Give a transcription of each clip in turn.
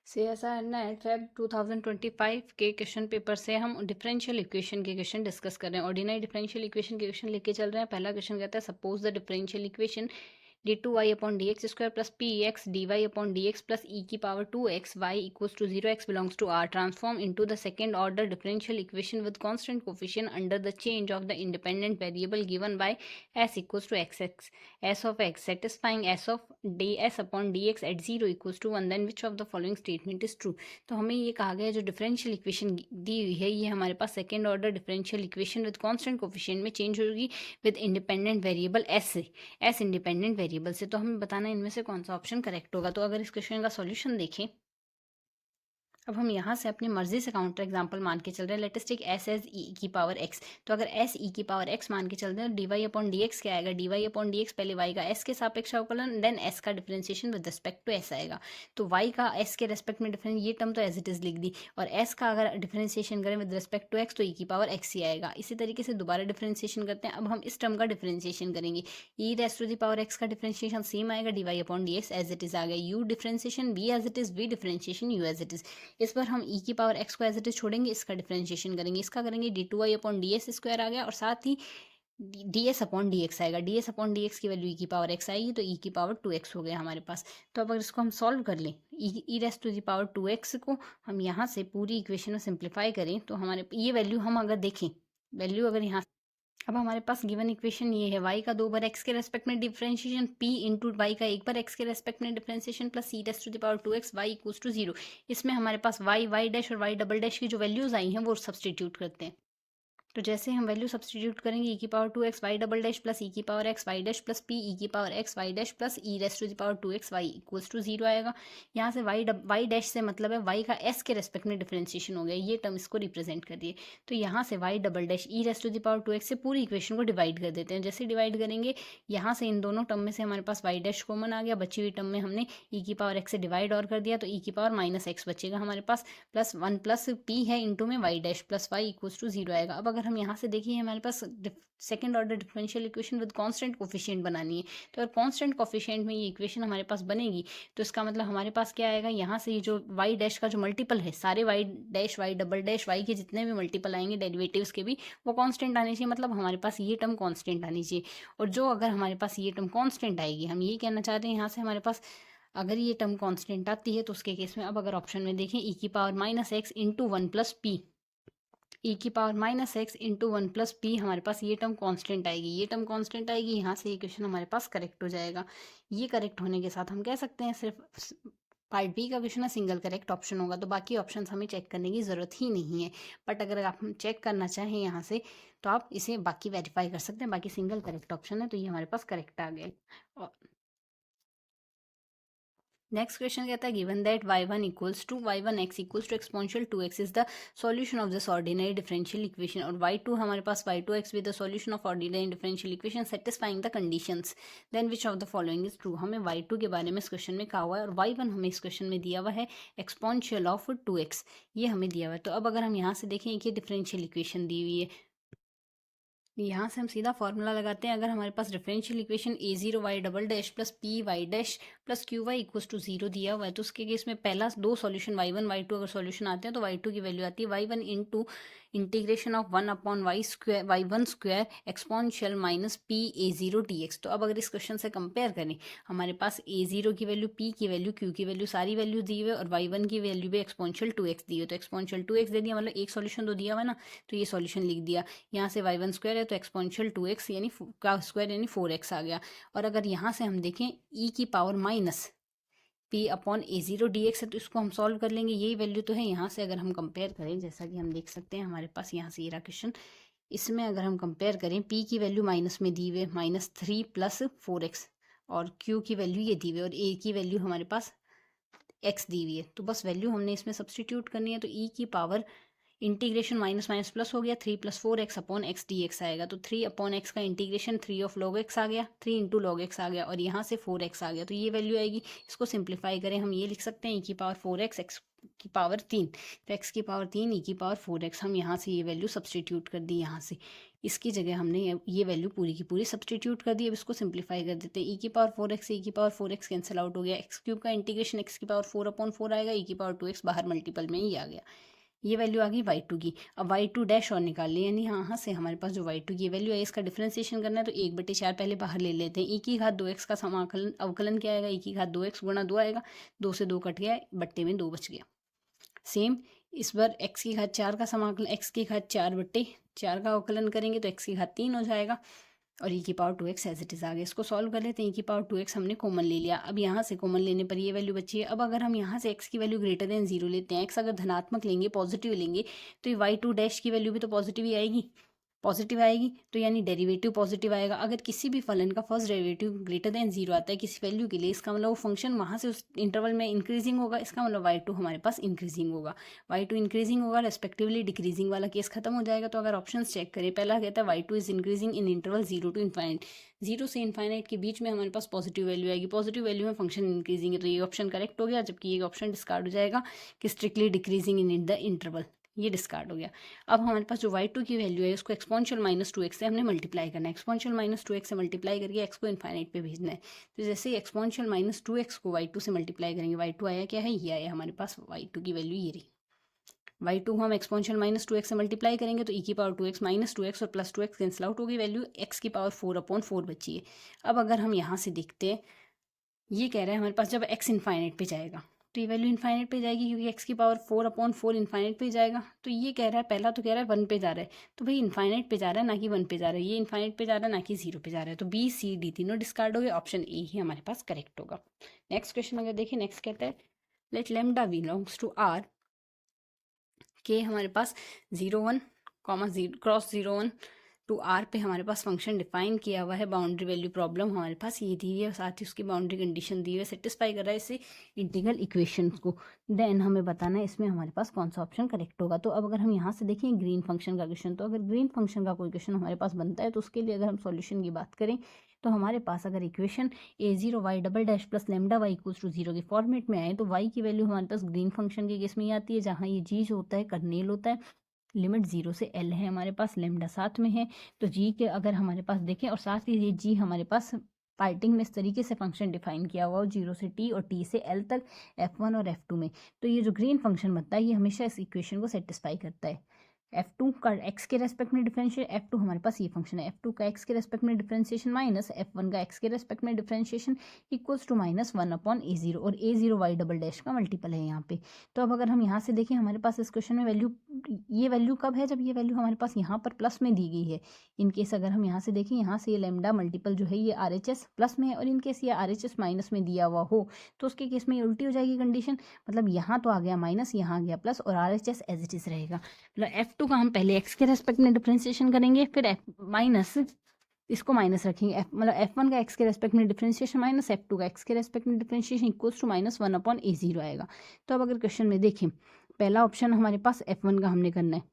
CSIR net Feb 2025 के question paper से हम डिफरेंशियल इक्वेशन के क्वेश्चन डिस्कस कर रहे हैं। ऑर्डिनरी डिफरेंशियल इक्वेशन के क्वेश्चन लेके चल रहे हैं। पहला क्वेश्चन कहता है suppose the differential equation d2y upon D X square plus P X D Y upon D X plus E की power 2x y equals to 0x belongs to r transform into the second order differential equation with constant coefficient under the change of the independent variable given by s equals to xx s of x satisfying s of ds upon dx at 0 equals to 1 then which of the following statement is true. तो हमें ये कहा गया है जो differential equation दी हुई है ये हमारे पास second order differential equation with constant coefficient में चेंज होगी विद इंडिपेंडेंट वेरिएबल s से एस इंडिपेंडेंट वेरिएबल से। तो हमें बताना है इनमें से कौन सा ऑप्शन करेक्ट होगा। तो अगर इस क्वेश्चन का सॉल्यूशन देखें, अब हम यहाँ से अपनी मर्जी से काउंटर एग्जाम्पल मान के चल रहे हैं। Let us take S as E की पावर एक्स। तो अगर एस ई की पावर एक्स मान के चलते हैं तो D Y upon D X क्या आएगा, D Y upon D X पहले वाई का एस के सापेक्ष अवकलन देन एस का differentiation with respect to S आएगा। तो वाई का एस के रेस्पेक्ट में डिफरेंस, ये टर्म तो एज इट इज लिख दी, और एस का अगर डिफरेंशिएशन करें विद रिस्पेक्ट टू एक्स तो ई की पावर एक्स ही आएगा। इसी तरीके से दोबारा डिफरेंशिएशन करते हैं। अब हम इस टर्म का डिफरेंशिएशन करेंगे। E raise to the power X का डिफरेंशिएशन सेम आएगा, D Y upon D X as it is आ गया। U differentiation V as it is, V differentiation U as it is. इस पर हम ई की पावर एक्स को as it is छोड़ेंगे, इसका डिफरेंशिएशन करेंगे, इसका करेंगे D two Y upon D S square आ गया, और साथ ही D S upon D x आएगा। D S upon D x की वैल्यू ई की पावर एक्स आएगी तो ई की पावर 2x हो गया हमारे पास। तो अब अगर इसको हम सॉल्व कर लें, E raise to the power 2x को हम यहाँ से पूरी इक्वेशन में सिंप्लीफाई करें तो हमारे ये वैल्यू हम अगर देखें, वैल्यू अगर यहाँ, अब हमारे पास गिवन इक्वेशन ये है, y का 2 बार x के रेस्पेक्ट में डिफरेंशिएशन, p इंटू वाई का 1 बार x के रेस्पेक्ट में differentiation plus c raise to the power 2x y equals to 0। इसमें हमारे पास y डैश और y डबल डैश की जो वैल्यूज आई हैं वो सब्सटीट्यूट करते हैं। तो जैसे हम वैल्यू सब्सटीट्यूट करेंगे, ई की power 2x Y double dash plus E की power X Y dash plus P E की power X Y dash plus E raise to the power 2x Y equals to 0 आएगा। यहाँ से Y dash से मतलब है Y का S के रेस्पेक्ट में डिफरेंशिएशन हो गया, ये टर्म इसको रिप्रेजेंट कर दिए। तो यहाँ से Y double dash E raise to the power 2x से पूरी इक्वेशन को डिवाइड कर देते हैं। जैसे डिवाइड करेंगे, यहाँ से इन दोनों टर्म में से हमारे पास वाई डैश कॉमन आ गया, बची हुई टर्म में हमने ई की पावर एक्स से डिवाइड और कर दिया तो ई की पावर माइनस एक्स बचेगा हमारे पास, प्लस 1 प्लस पी है इंटू में Y dash plus Y equals to 0 आएगा। अब अगर हम यहाँ से देखिए हमारे पास second order differential equation with constant coefficient बनानी है। तो अगर कांस्टेंट कोफिशिएंट में ये इक्वेशन हमारे पास बनेगी तो इसका मतलब हमारे पास क्या आएगा, यहाँ से ये जो वाई डैश का जो मल्टीपल है, सारे Y dash Y double dash Y के जितने भी मल्टीपल आएंगे डेरिवेटिव्स के भी, वो कांस्टेंट आने चाहिए। मतलब हमारे पास ये टर्म कांस्टेंट आनी चाहिए। और जो अगर हमारे पास ये टर्म कांस्टेंट आएगी, हम ये कहना चाहते हैं यहाँ से हमारे पास अगर ये टर्म कांस्टेंट आती है तो उसके केस में, अब अगर ऑप्शन में देखें, ई की power minus X into 1 plus P, E की power minus X into 1 plus P, हमारे पास ये टर्म कांस्टेंट आएगी, ये टर्म कांस्टेंट आएगी। यहाँ से ये क्वेश्चन हमारे पास करेक्ट हो जाएगा। ये करेक्ट होने के साथ हम कह सकते हैं सिर्फ पार्ट बी का क्वेश्चन है सिंगल करेक्ट ऑप्शन होगा, तो बाकी ऑप्शन हमें चेक करने की ज़रूरत ही नहीं है। बट अगर आप हम चेक करना चाहें यहाँ से तो आप इसे बाकी वेरीफाई कर सकते हैं, बाकी सिंगल करेक्ट ऑप्शन है तो ये हमारे पास करेक्ट आ गया। नेक्स्ट क्वेश्चन कहता है given that y1 equals to y1x equals to exponential 2x is the solution of this ordinary differential equation, और y2 हमारे पास y2x with the solution of ordinary differential equation satisfying the conditions, then which of the following is true. हमें y2 के बारे में इस question में कहा हुआ है और y1 हमें इस क्वेश्चन में दिया हुआ है एक्सपोनेंशियल ऑफ 2x, ये हमें दिया हुआ है। तो अब अगर हम यहाँ से देखें कि डिफरेंशियल इक्वेशन दी हुई है, यहाँ से हम सीधा फॉर्मूला लगाते हैं। अगर हमारे पास differential equation A zero Y double dash plus P Y dash plus Q Y equals to 0 दिया हुआ है तो उसके केस में पहला दो सॉल्यूशन y1 y2 अगर सॉल्यूशन आते हैं तो y2 की वैल्यू आती है y1 into integration of 1 upon Y square y1 square exponential minus P A zero D X. तो अब अगर इस क्वेश्चन से कंपेयर करें, हमारे पास ए जीरो की वैल्यू, पी की वैल्यू, क्यू की वैल्यू, सारी वैल्यू दी हुई है और y1 की वैल्यू भी एक्सपोनेंशियल 2x दी हुई है। तो एक्सपोनेंशियल 2x दे दिया, मतलब एक सॉल्यूशन तो दिया हुआ है ना, तो ये सॉल्यूशन लिख दिया। यहाँ से y1 स्क्वायर है तो एक्सपोनेंशियल 2x यानी का स्क्वायर यानी 4x आ गया। और अगर यहाँ से हम देखें e की पावर माइनस पी अपॉन ए जीरो डी एक्स है तो इसको हम सॉल्व कर लेंगे, यही वैल्यू तो है। यहाँ से अगर हम कंपेयर करें, जैसा कि हम देख सकते हैं हमारे पास यहाँ से ये रहा क्वेश्चन, इसमें अगर हम कंपेयर करें p की वैल्यू माइनस में दी हुई है -3 प्लस 4x, और q की वैल्यू ये दी हुई है और a की वैल्यू हमारे पास x दी हुई है। तो बस वैल्यू हमने इसमें सब्सटीट्यूट करनी है। तो e की power integration minus minus plus हो गया, 3 plus 4x upon x D x आएगा। तो 3 अपॉन एक्स का इंटीग्रेशन 3 ऑफ लॉग एक्स आ गया, 3 इंटू लॉग एक्स आ गया, और यहाँ से 4x आ गया। तो ये वैल्यू आएगी। इसको सिंप्लीफाई करें, हम ये लिख सकते हैं e की पावर 4x की पावर 3, तो x की पावर 3 e की पावर 4x, हम यहाँ से ये वैल्यू सब्सटीट्यूट कर दी, यहाँ से इसकी जगह हमने ये वैल्यू पूरी की पूरी सब्सटीट्यूट कर दी। अब इसको सिंप्लीफाई कर देते हैं, e की पावर 4x e की पावर 4x कैंसिल आउट हो गया, एक्स क्यूब का इंटीग्रेशन x की पावर 4/4 आएगा, e की पावर 2x बाहर मल्टीपल में ही आ गया, ये वैल्यू आ गई y2 की। अब y2 डैश और निकाल लिया, यानी यहाँ से हमारे पास जो y2 की वैल्यू है इसका डिफरेंशिएशन करना है, तो 1/4 पहले बाहर ले लेते हैं। e की घात 2x का समाकलन अवकलन क्या आएगा, e की घात 2x गुणा 2 आएगा, 2 से 2 कट गया, बट्टे में 2 बच गया। सेम इस बार x की घात 4 का समाकलन, x की घात 4/4 का अवकलन करेंगे तो x की घात 3 हो जाएगा, और e की power 2x as it is आ गया। इसको सॉल्व कर लेते हैं, e की पावर 2x हमने कॉमन ले लिया। अब यहाँ से कॉमन लेने पर ये वैल्यू बची है। अब अगर हम यहाँ से x की वैल्यू ग्रेटर देन 0 लेते हैं, x अगर धनात्मक लेंगे, पॉजिटिव लेंगे, तो ये y2 डैश की वैल्यू भी तो पॉजिटिव ही आएगी, पॉजिटिव आएगी, तो यानी डेरिवेटिव पॉजिटिव आएगा। अगर किसी भी फलन का फर्स्ट डेरिवेटिव ग्रेटर देन 0 आता है किसी वैल्यू के लिए, इसका मतलब वो फंक्शन वहाँ से उस इंटरवल में इंक्रीजिंग होगा, इसका मतलब y2 हमारे पास इंक्रीजिंग होगा, y2 इंक्रीजिंग होगा, रेस्पेक्टिवली डिक्रीजिंग वाला केस खत्म हो जाएगा। तो अगर ऑप्शन चेक करें, पहला कहता है y2 is increasing in interval 0 to infinite, 0 से इन्फाइनाइट के बीच में हमारे पास पॉजिटिव वैल्यू आएगी, पॉजिटिव वैल्यू में फंक्शन इंक्रीजिंग है, तो ये ऑप्शन करेक्ट हो गया। जबकि ये ऑप्शन डिस्कार्ड हो जाएगा कि strictly decreasing in the interval, ये डिस्कार्ड हो गया। अब हमारे पास जो y2 की वैल्यू है उसको एक्सपोनेंशियल -2x से हमने मल्टीप्लाई करना है, एक्सपोनेंशियल -2x से मल्टीप्लाई करके x को इन्फाइनाइट पे भेजना है। तो जैसे ही एक्सपोनेंशियल -2x को y2 से मल्टीप्लाई करेंगे, y2 आया क्या है, ये आया हमारे पास, y2 की वैल्यू ये रही। y2 हम एक्सपोनेंशियल -2x से मल्टीप्लाई करेंगे तो e की पावर 2x -2x और प्लस 2x कैंसिल आउट हो गई, वैल्यू x की पावर 4/4 बची है। अब अगर हम यहाँ से देखते हैं, ये कह रहा है हमारे पास जब x इन्फाइनाइट पे जाएगा तो ये वैल्यू इन्फाइनाइट पे जाएगी, क्योंकि x की पावर 4/4 इन्फाइनाइट पे जाएगा। तो ये कह रहा है, पहला तो कह रहा है 1 पे जा रहा है, तो भाई इन्फाइनाइट पे जा रहा है ना कि 1 पे जा रहा है, ये इन्फाइनाइट पे जा रहा है ना कि 0 पे जा रहा है, तो बी सी डी तीनों डिस्कार्ड हो गए, ऑप्शन ए ही हमारे पास करेक्ट होगा। नेक्स्ट क्वेश्चन अगर देखें, नेक्स्ट कहता है let lambda belongs to R K, हमारे पास 0 1 क्रॉस 0 1 टू आर पे हमारे पास फंक्शन डिफाइन किया हुआ है, बाउंड्री वैल्यू प्रॉब्लम हमारे पास ये दी हुई है, साथ ही उसकी बाउंड्री कंडीशन दी हुई है, सेटिस्फाई कर रहा है इसे इंटीग्रल इक्वेशंस को। देन हमें बताना है इसमें हमारे पास कौन सा ऑप्शन करेक्ट होगा। तो अब अगर हम यहाँ से देखें ग्रीन फंक्शन का क्वेश्चन, तो अगर ग्रीन फंक्शन का कोई क्वेश्चन हमारे पास बनता है तो उसके लिए अगर हम सॉल्यूशन की बात करें तो हमारे पास अगर equation a0y double dash plus lambda y equals to 0 के फॉर्मेट में आए तो y की वैल्यू हमारे पास ग्रीन फंक्शन के केस में ही आती है, जहाँ ये g जो होता है कर्नेल होता है, लिमिट 0 से l है हमारे पास, लेमडा साथ में है, तो g के अगर हमारे पास देखें, और साथ ही ये g हमारे पास पार्टिंग में इस तरीके से फंक्शन डिफाइन किया हुआ हो 0 से t और t से l तक, f1 और f2 में, तो ये जो ग्रीन फंक्शन बनता है ये हमेशा इस इक्वेशन को सेटिस्फाई करता है। f2 का x के रेस्पेक्ट में डिफरेंशिएशन, f2 हमारे पास ये फंक्शन है, f2 का x के रेस्पेक्ट में डिफरेंशिएशन माइनस f1 का x के रेस्पेक्ट में डिफरेंशिएशन इक्वल्स टू -1/a0, और a0 y डबल डैश का मल्टीपल है यहाँ पे। तो अब अगर हम यहाँ से देखें, हमारे पास इस क्वेश्चन में वैल्यू, ये वैल्यू कब है, जब ये वैल्यू हमारे पास यहाँ पर प्लस में दी गई है। इनकेस अगर हम यहाँ से देखें, यहाँ से ये लेमडा मल्टीपल जो है ये RHS प्लस में है, और इनकेस ये RHS माइनस में दिया हुआ हो तो उसके केस में ये उल्टी हो जाएगी कंडीशन, मतलब यहाँ तो आ गया माइनस, यहाँ आ गया प्लस, और RHS एज इट इज रहेगा। मतलब f2 का हम पहले x के रेस्पेक्ट में डिफरेंशिएशन करेंगे, फिर माइनस इसको माइनस रखेंगे, मतलब f1 का x के रेस्पेक्ट में डिफरेंशिएशन माइनस f2 का x के रेस्पेक्ट में डिफरेंशिएशन इक्वल्स टू -1/a0 आएगा। तो अब अगर क्वेश्चन में देखें, पहला ऑप्शन हमारे पास f1 का हमने करना है,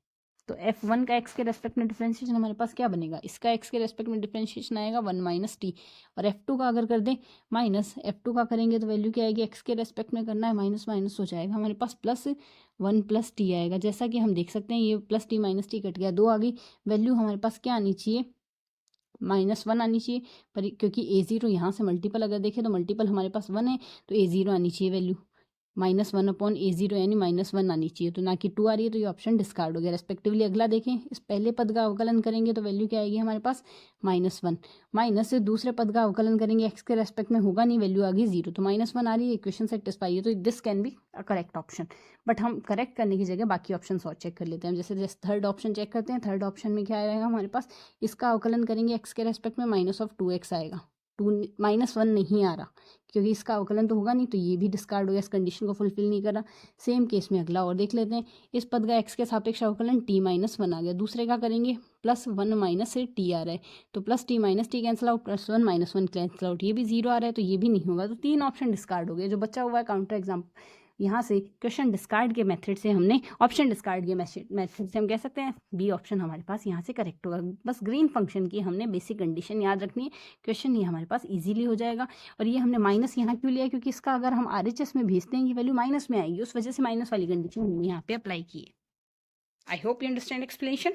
तो f1 का x के रेस्पेक्ट में डिफरेंशिएशन हमारे पास क्या बनेगा, इसका x के रेस्पेक्ट में डिफरेंशिएशन आएगा 1 - t, और f2 का अगर कर दें माइनस, f2 का करेंगे तो वैल्यू क्या आएगी, x के रेस्पेक्ट में करना है, माइनस माइनस हो जाएगा हमारे पास +1 + t आएगा। जैसा कि हम देख सकते हैं ये +t - t कट गया, 2 आ गई, वैल्यू हमारे पास क्या आनी चाहिए, -1 आनी चाहिए, पर क्योंकि a0 यहाँ से मल्टीपल अगर देखें तो मल्टीपल हमारे पास 1 है, तो a0 आनी चाहिए वैल्यू -1/a0 यानी -1 आनी चाहिए, तो ना कि 2 आ रही है, तो ये ऑप्शन डिस्कार्ड हो गया। रेस्पेक्टिवली अगला देखें, इस पहले पद का अवकलन करेंगे तो वैल्यू क्या आएगी हमारे पास -1, माइनस से दूसरे पद का अवकलन करेंगे x के रेस्पेक्ट में होगा नहीं, वैल्यू आ गई 0, तो -1 आ रही है, इक्वेशन सेटिस्फाई है, तो this can be a correct option. But हम करेक्ट करने की जगह बाकी ऑप्शन और चेक कर लेते हैं। जैसे थर्ड ऑप्शन चेक करते हैं, थर्ड ऑप्शन में क्या आएगा हमारे पास, इसका अवकलन करेंगे x के रेस्पेक्ट में -2x आएगा, -1 नहीं आ रहा क्योंकि इसका अवकलन तो होगा नहीं, तो ये भी डिस्कार्ड हो गया, इस कंडीशन को फुलफिल नहीं करा। सेम केस में अगला और देख लेते हैं, इस पद का x के सापेक्ष अवकलन t -1 आ गया, दूसरे का करेंगे +1 माइनस से t आ रहा है, तो +t - t cancel out, +1 - 1 cancel out, ये भी 0 आ रहा है, तो ये भी नहीं होगा, तो 3 ऑप्शन डिस्कार्ड हो गए। जो बचा हुआ है काउंटर एग्जाम यहाँ से क्वेश्चन डिस्कार्ड के मेथड से हमने ऑप्शन डिस्कार्ड के मेथड से हम कह सकते हैं बी ऑप्शन हमारे पास यहाँ से करेक्ट होगा। बस ग्रीन फंक्शन की हमने बेसिक कंडीशन याद रखनी है, क्वेश्चन ये हमारे पास इजीली हो जाएगा। और ये हमने माइनस यहाँ क्यों लिया, क्योंकि इसका अगर हम RHS में भेजते हैं ये वैल्यू माइनस में आएगी, उस वजह से माइनस वाली कंडीशन हमने यहाँ पे अप्लाई की है। I hope you understand explanation.